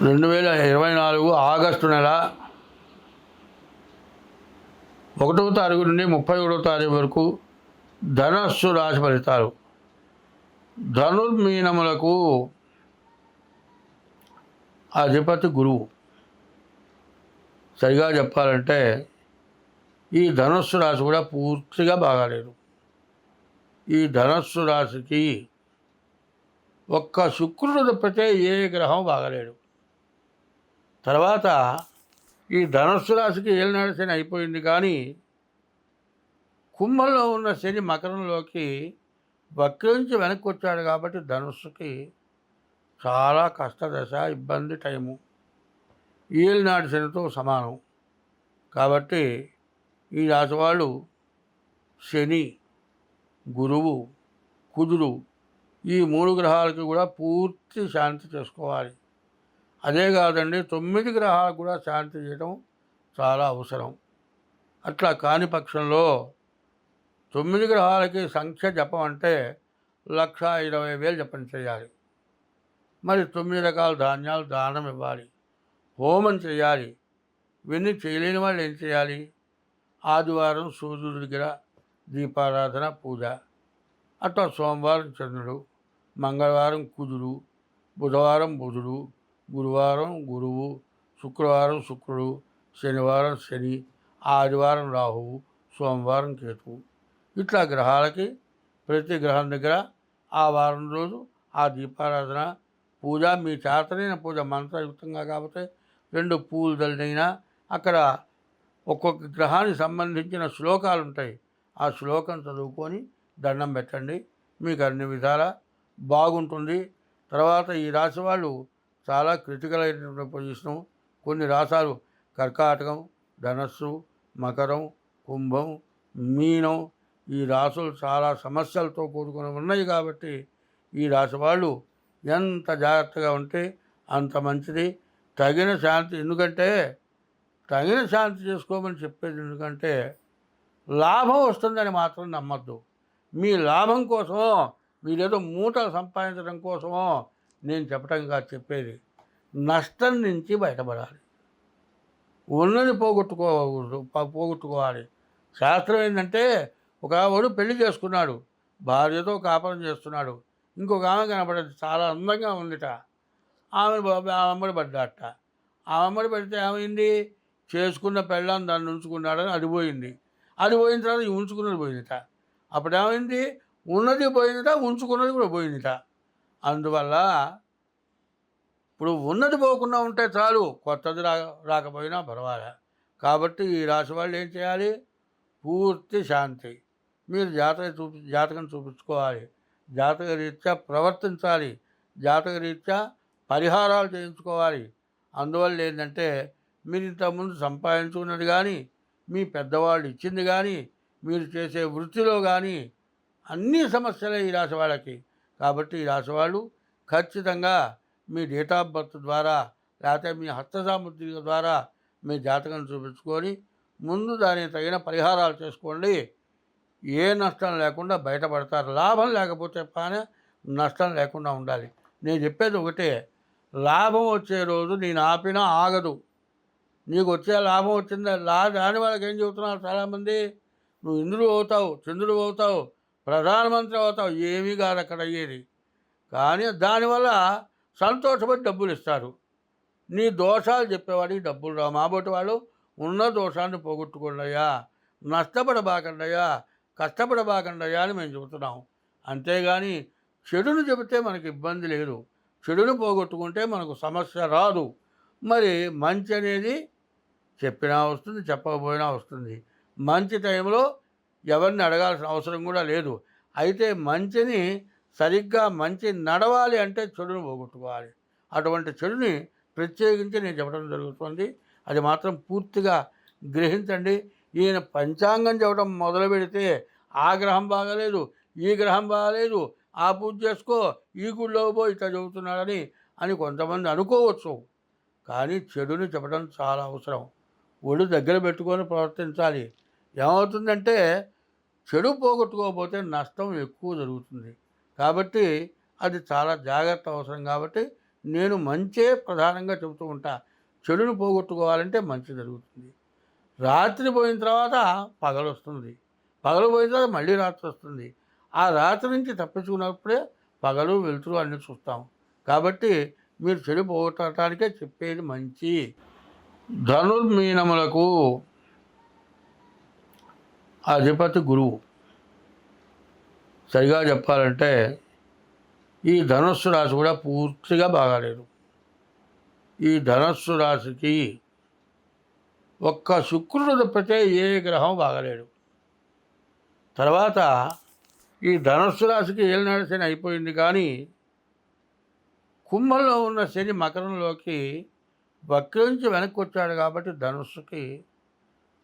2024 August నెల 1వ తారీఖు నుండి 31వ తారీఖు వరకు ధనస్సు రాశి ఫలితాలు. ధనుర్మీనములకు అధిపతి గురువు. సరిగా చెప్పాలంటే ఈ ధనస్సు రాశి కూడా పూర్తిగా బాగాలేదు. ఈ ధనస్సు రాశికి ఒక్క శుక్రుడు తప్పితే ఏ గ్రహం బాగలేడు. తర్వాత ఈ ధనస్సు రాశికి ఏలినాడు శని అయిపోయింది, కానీ కుంభంలో ఉన్న శని మకరంలోకి వక్రించి వెనక్కి వచ్చాడు. కాబట్టి ధనుస్సుకి చాలా కష్టదశ, ఇబ్బంది టైము. ఏలినాడు శనితో సమానం. కాబట్టి ఈ రాశి వాళ్ళు శని, గురువు, కుజుడు ఈ 3 గ్రహాలకి కూడా పూర్తి శాంతి చేసుకోవాలి. అదే కాదండి, 9 గ్రహాలకు కూడా శాంతి చేయడం చాలా అవసరం. అట్లా కాని పక్షంలో 9 గ్రహాలకి సంఖ్య జపం అంటే 1,20,000 జపం చేయాలి. మరి 9 రకాల ధాన్యాలు దానం ఇవ్వాలి, హోమం చేయాలి. ఇవన్నీ చేయలేని వాళ్ళు ఏం చేయాలి? ఆదివారం సూర్యుడి దగ్గర దీపారాధన, పూజ. అట్లా సోమవారం చంద్రుడు, మంగళవారం కుజుడు, బుధవారం బుధుడు, గురువారం గురువు, శుక్రవారం శుక్రుడు, శనివారం శని, ఆదివారం రాహువు, సోమవారం కేతువు. ఇట్లా గ్రహాలకి ప్రతి గ్రహం దగ్గర ఆ వారం రోజు ఆ దీపారాధన, పూజ, మీ చేతనైన పూజ మంత్రయుక్తంగా కాకపోతే 2 పూలు దళినైనా అక్కడ ఒక్కొక్క గ్రహానికి సంబంధించిన శ్లోకాలు ఉంటాయి. ఆ శ్లోకం చదువుకొని దండం పెట్టండి, మీకు అన్ని విధాల బాగుంటుంది. తర్వాత ఈ రాశి వాళ్ళు చాలా క్రిటికల్ అయినటువంటి పొజిషను. కొన్ని రాశాలు కర్కాటకం, ధనస్సు, మకరం, కుంభం, మీనం ఈ రాశులు చాలా సమస్యలతో కూడుకొని ఉన్నాయి. కాబట్టి ఈ రాశి వాళ్ళు ఎంత జాగ్రత్తగా ఉంటే అంత మంచిది. తగిన శాంతి, ఎందుకంటే తగిన శాంతి చేసుకోమని చెప్పేది. ఎందుకంటే లాభం వస్తుందని మాత్రం నమ్మద్దు. మీ లాభం కోసమో, మీరేదో మూటలు సంపాదించడం కోసమో నేను చెప్పటం కాదు చెప్పేది. నష్టం నుంచి బయటపడాలి, ఉన్నది పోగొట్టుకోవాలి. శాస్త్రం ఏంటంటే, ఒక వాడు పెళ్లి చేసుకున్నాడు, భార్యతో కాపురం చేస్తున్నాడు. ఇంకొక ఆమె కనపడేది, చాలా అందంగా ఉందిట. ఆమె అమ్మడి పడ్డాట. ఆ అమ్మడి పడితే ఏమైంది? చేసుకున్న పెళ్ళాన్ని దాన్ని ఉంచుకున్నాడని అది పోయింది. అది పోయిన తర్వాత ఉంచుకున్నది పోయిందిట. అప్పుడేమైంది? ఉన్నది పోయిందిట, ఉంచుకున్నది కూడా పోయిందిట. అందువల్ల ఇప్పుడు ఉన్నది పోకుండా ఉంటే చాలు, కొత్తది రాకపోయినా పర్వాలే. కాబట్టి ఈ రాశి వాళ్ళు ఏం చేయాలి? పూర్తి శాంతి. మీరు జాతకం చూపించుకోవాలి, జాతక రీత్యా ప్రవర్తించాలి, జాతక రీత్యా పరిహారాలు చేయించుకోవాలి. అందువల్ల ఏంటంటే, మీరు ఇంతకుముందు సంపాదించుకున్నది కానీ, మీ పెద్దవాళ్ళు ఇచ్చింది కానీ, మీరు చేసే వృత్తిలో కానీ అన్ని సమస్యలే ఈ రాశి వాళ్ళకి. కాబట్టి ఈ రాశి వాళ్ళు ఖచ్చితంగా మీ డేట్ ఆఫ్ బర్త్ ద్వారా, లేకపోతే మీ హస్తసాముద్రిక ద్వారా మీ జాతకం చూపించుకొని ముందు దానికి తగిన పరిహారాలు చేసుకోండి. ఏ నష్టం లేకుండా బయటపడతారు. లాభం లేకపోతే కానీ నష్టం లేకుండా ఉండాలి. నేను చెప్పేది ఒకటే, లాభం వచ్చే రోజు నేను ఆపినా ఆగదు. నీకు వచ్చే లాభం వచ్చిందా? దాని వాళ్ళకి ఏం చెబుతున్నారు చాలామంది, నువ్వు ఇంద్రుడు అవుతావు, చంద్రుడు అవుతావు, ప్రధానమంత్రి అవుతావు. ఏమీ కాదు అక్కడ అయ్యేది. కానీ దానివల్ల సంతోషపడి డబ్బులు ఇస్తారు. నీ దోషాలు చెప్పేవాడికి డబ్బులు రావు. మాబోటి వాళ్ళు ఉన్న దోషాన్ని పోగొట్టుకోండియా, నష్టపడబాకండియా, కష్టపడబాకండియా అని మేము చెబుతున్నాం. అంతేగాని చెడును చెబితే మనకి ఇబ్బంది లేదు. చెడును పోగొట్టుకుంటే మనకు సమస్య రాదు. మరి మంచి అనేది చెప్పినా వస్తుంది, చెప్పకపోయినా వస్తుంది. మంచి టైంలో ఎవరిని అడగాల్సిన అవసరం కూడా లేదు. అయితే మంచిని సరిగ్గా మంచి నడవాలి అంటే చెడును పోగొట్టుకోవాలి. అటువంటి చెడుని ప్రత్యేకించి నేను చెప్పడం జరుగుతుంది. అది మాత్రం పూర్తిగా గ్రహించండి. ఈయన పంచాంగం చెప్పడం మొదలు పెడితే ఆ గ్రహం బాగాలేదు, ఈ గ్రహం బాగాలేదు, ఆ పూజ చేసుకో, ఈ గుళ్ళో పోయి ఇట్లా చెబుతున్నాడని కొంతమంది అనుకోవచ్చు. కానీ చెడుని చెప్పడం చాలా అవసరం. ఒళ్ళు దగ్గర పెట్టుకొని ప్రవర్తించాలి. ఏమవుతుందంటే, చెడు పోగొట్టుకోకపోతే నష్టం ఎక్కువ జరుగుతుంది. కాబట్టి అది చాలా జాగ్రత్త అవసరం. కాబట్టి నేను మంచే ప్రధానంగా చెబుతూ ఉంటా. చెడును పోగొట్టుకోవాలంటే మంచి జరుగుతుంది. రాత్రి పోయిన తర్వాత పగలొస్తుంది. పగలు పోయిన తర్వాత మళ్ళీ రాత్రి వస్తుంది. ఆ రాత్రి నుంచి తప్పించుకున్నప్పుడే పగలు, వెలుతురు అన్నీ చూస్తాం. కాబట్టి మీరు చెడు పోగొట్టడానికే చెప్పేది మంచి. ధనుర్మీనములకు అధిపతి గురువు. సరిగా చెప్పాలంటే ఈ ధనుస్సు రాశి కూడా పూర్తిగా బాగాలేదు. ఈ ధనుస్సు రాశికి ఒక్క శుక్రుడు తప్పితే ఏ గ్రహం బాగలేడు. తర్వాత ఈ ధనుస్సు రాశికి ఏలినాడు శని అయిపోయింది, కానీ కుంభంలో ఉన్న శని మకరంలోకి వక్రించి వెనక్కి వచ్చాడు. కాబట్టి ధనుస్సుకి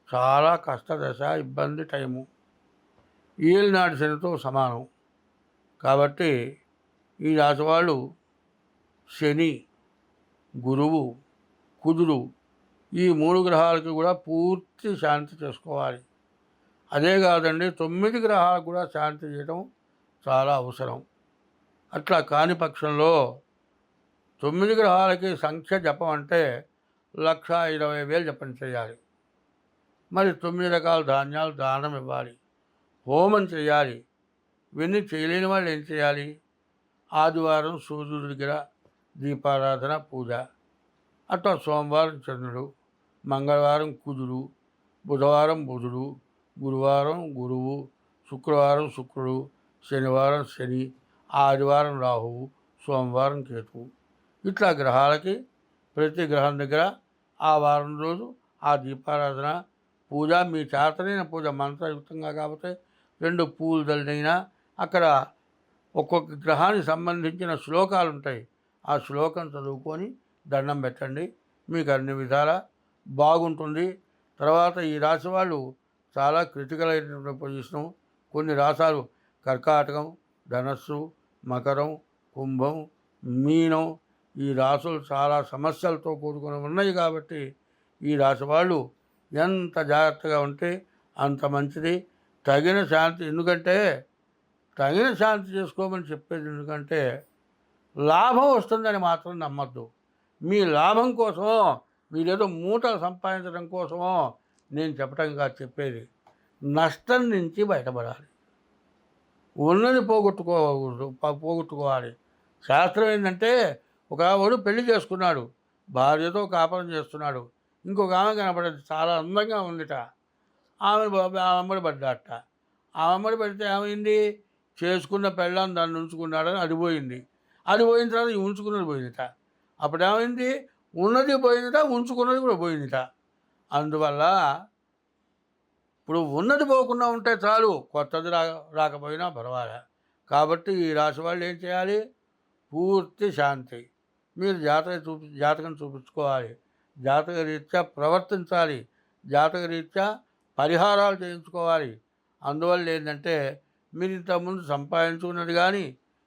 చాలా కష్టదశ, ఇబ్బంది టైము. ఏలినాడు శనితో సమానం. కాబట్టి ఈ రాశి వాళ్ళు శని, గురువు, కుజుడు ఈ 3 గ్రహాలకి కూడా పూర్తి శాంతి చేసుకోవాలి. అదే కాదండి, 9 గ్రహాలకు కూడా శాంతి చేయడం చాలా అవసరం. అట్లా కాని పక్షంలో 9 గ్రహాలకి సంఖ్య జపం అంటే 1,20,000 జపం చేయాలి. మరి 9 రకాల ధాన్యాలు దానం ఇవ్వాలి, హోమం చేయాలి. ఇవన్నీ చేయలేని వాళ్ళు ఏం చేయాలి? ఆదివారం సూర్యుడి దగ్గర దీపారాధన, పూజ. అట్లా సోమవారం చంద్రుడు, మంగళవారం కుజుడు, బుధవారం బుధుడు, గురువారం గురువు, శుక్రవారం శుక్రుడు, శనివారం శని, ఆదివారం రాహువు, సోమవారం కేతువు. ఇట్లా గ్రహాలకి ప్రతి గ్రహం దగ్గర ఆ వారం రోజు ఆ దీపారాధన, పూజ, మీ చేతనైన పూజ మంత్రయుక్తంగా కాకపోతే 2 పూలు దళినైనా అక్కడ ఒక్కొక్క గ్రహానికి సంబంధించిన శ్లోకాలు ఉంటాయి. ఆ శ్లోకం చదువుకొని దండం పెట్టండి. మీకు అన్ని విధాలా బాగుంటుంది. తర్వాత ఈ రాశి వాళ్ళు చాలా క్రిటికల్ అయినటువంటి పొజిషను. కొన్ని రాశాలు కర్కాటకం, ధనస్సు, మకరం, కుంభం, మీనం ఈ రాశులు చాలా సమస్యలతో కూడుకొని ఉన్నాయి. కాబట్టి ఈ రాశి వాళ్ళు ఎంత జాగ్రత్తగా ఉంటే అంత మంచిది. తగిన శాంతి, ఎందుకంటే తగిన శాంతి చేసుకోమని చెప్పేది ఎందుకంటే లాభం వస్తుందని మాత్రం నమ్మద్దు. మీ లాభం కోసమో మీరేదో మూటలు సంపాదించడం కోసమో నేను చెప్పటం కాదు చెప్పేది. నష్టం నుంచి బయటపడాలి, ఉన్నది పోగొట్టుకోవాలి. శాస్త్రం ఏంటంటే ఒకడు పెళ్లి చేసుకున్నాడు, భార్యతో కాపురం చేస్తున్నాడు. ఇంకొక ఆమె కనపడేది, చాలా అందంగా ఉందిట. ఆమె అమ్మడి పడ్డాట. ఆ అమ్మడి పడితే ఏమైంది? చేసుకున్న పెళ్ళాన్ని దాన్ని ఉంచుకున్నాడని అది పోయింది. అది పోయిన తర్వాత ఉంచుకున్నది పోయిందిట. అప్పుడు ఏమైంది? ఉన్నది పోయిందిట, ఉంచుకున్నది కూడా పోయిందిట. అందువల్ల ఇప్పుడు ఉన్నది పోకుండా ఉంటే చాలు, కొత్తది రాకపోయినా పర్వాలే. కాబట్టి ఈ రాశి వాళ్ళు ఏం చేయాలి? పూర్తి శాంతి. మీరు జాతకం చూపించుకోవాలి, జాతక రీత్యా ప్రవర్తించాలి, జాతక రీత్యా పరిహారాలు చేయించుకోవాలి. అందువల్ల ఏంటంటే మీరు ఇంతకుముందు సంపాదించుకున్నది కానీ,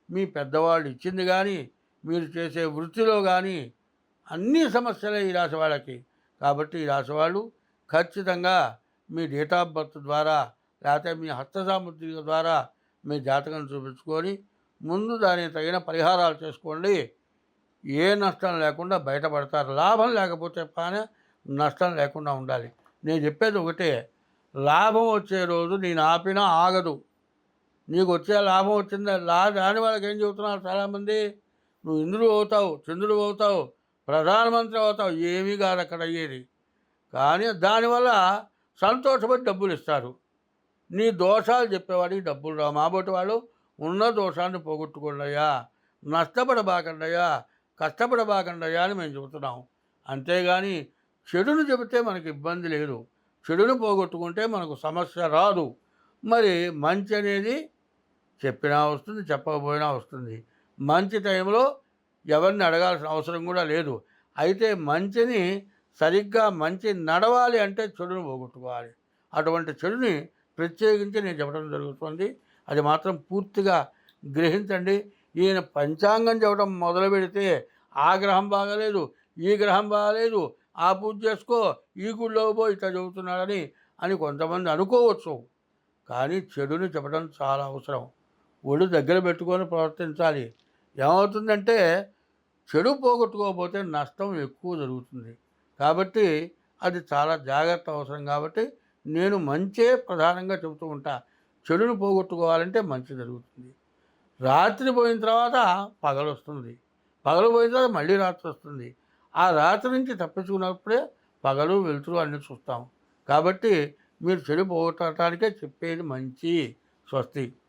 మీ పెద్దవాళ్ళు ఇచ్చింది కానీ, మీరు చేసే వృత్తిలో కానీ అన్ని సమస్యలే ఈ రాశి వాళ్ళకి. కాబట్టి ఈ రాశి వాళ్ళు ఖచ్చితంగా మీ డేట్ ఆఫ్ బర్త్ ద్వారా లేకపోతే మీ హస్త సాముద్రిక ద్వారా మీ జాతకం చూపించుకొని ముందు దానికి తగిన పరిహారాలు చేసుకోండి. ఏ నష్టం లేకుండా బయటపడతారు. లాభం లేకపోతే కానీ నష్టం లేకుండా ఉండాలి. నేను చెప్పేది ఒకటే, లాభం వచ్చే రోజు నేను ఆపినా ఆగదు. నీకు వచ్చే లాభం వచ్చిందా దాని వాళ్ళకి ఏం చెబుతున్నారు చాలామంది, నువ్వు ఇంద్రుడు అవుతావు, చంద్రుడు అవుతావు, ప్రధానమంత్రి అవుతావు. ఏమీ కాదు అక్కడ అయ్యేది. కానీ దానివల్ల సంతోషపడి డబ్బులు ఇస్తారు. నీ దోషాలు చెప్పేవాడికి డబ్బులు రావు. మాబోటి వాళ్ళు ఉన్న దోషాన్ని పోగొట్టుకోండియా, నష్టపడబాకండియా, కష్టపడబాకండియా అని మేము చెబుతున్నాం. అంతేగాని చెడును చెబితే మనకి ఇబ్బంది లేదు. చెడును పోగొట్టుకుంటే మనకు సమస్య రాదు. మరి మంచి అనేది చెప్పినా వస్తుంది, చెప్పకపోయినా వస్తుంది. మంచి టైంలో ఎవరిని అడగాల్సిన అవసరం కూడా లేదు. అయితే మంచిని సరిగ్గా మంచి నడవాలి అంటే చెడును పోగొట్టుకోవాలి. అటువంటి చెడుని ప్రత్యేకించి నేను చెప్పడం జరుగుతుంది. అది మాత్రం పూర్తిగా గ్రహించండి. ఈయన పంచాంగం చెప్పడం మొదలు పెడితే ఆ గ్రహం బాగాలేదు, ఈ గ్రహం బాగాలేదు, ఆ పూజ చేసుకో, ఈ గుళ్ళో పోయి ఇట్లా చెబుతున్నాడని కొంతమంది అనుకోవచ్చు. కానీ చెడుని చెప్పడం చాలా అవసరం. ఒళ్ళు దగ్గర పెట్టుకొని ప్రవర్తించాలి. ఏమవుతుందంటే చెడు పోగొట్టుకోకపోతే నష్టం ఎక్కువ జరుగుతుంది. కాబట్టి అది చాలా జాగ్రత్త అవసరం కాబట్టి నేను మంచే ప్రధానంగా చెబుతూ ఉంటా. చెడును పోగొట్టుకోవాలంటే మంచి జరుగుతుంది. రాత్రి పోయిన తర్వాత పగలొస్తుంది. పగలు పోయిన తర్వాత మళ్ళీ రాత్రొస్తుంది. ఆ రాత్రి నుంచి తప్పించుకున్నప్పుడే పగలు, వెలుతురు అన్నీ చూస్తాం. కాబట్టి మీరు చెడు పోగొట్టడానికే చెప్పేది మంచి. స్వస్తి.